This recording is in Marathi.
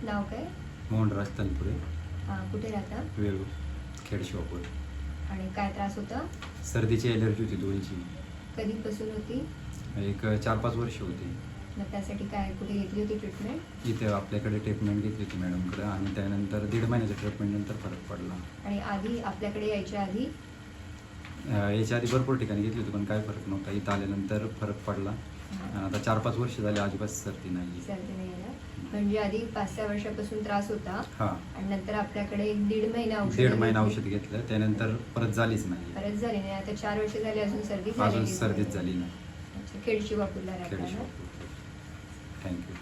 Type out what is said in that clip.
नाव काय? मोहनराज तनपुरे, कुठे राहता? वेळू, खेड शिवापूर. आणि काय त्रास होता? सर्दीची ॲलर्जी होती दोन्हीची. कधीपासून होती? एक 4-5 वर्ष होती. मग त्यासाठी काय कुठे घेतली होती ट्रीटमेंट? इथे आपल्याकडे ट्रीटमेंट घेतली होती मॅडमकडे आणि त्यानंतर 1.5 महिन्याच्या ट्रीटमेंटनंतर फरक पडला. आणि आधी आपल्याकडे यायच्या आधी? याच्या आधी भरपूर ठिकाणी घेतली होती पण काय फरक नव्हता. इथं आल्यानंतर फरक पडला. आता 4-5 वर्ष झाले अजिबात सर्दी नाही. सर्दी नाही आहे. म्हणजे आधी 5-6 वर्षापासून त्रास होता आणि नंतर आपल्याकडे 1.5 महिना औषध 1.5 महिना औषध घेतलं त्यानंतर परत झालीच नाही. परत झाली नाही. आता 4 वर्ष झाली अजून सर्दी अजून सर्दीच झाली नाही. अच्छा, खेड शिवापूरला राहता ना? थँक्यू.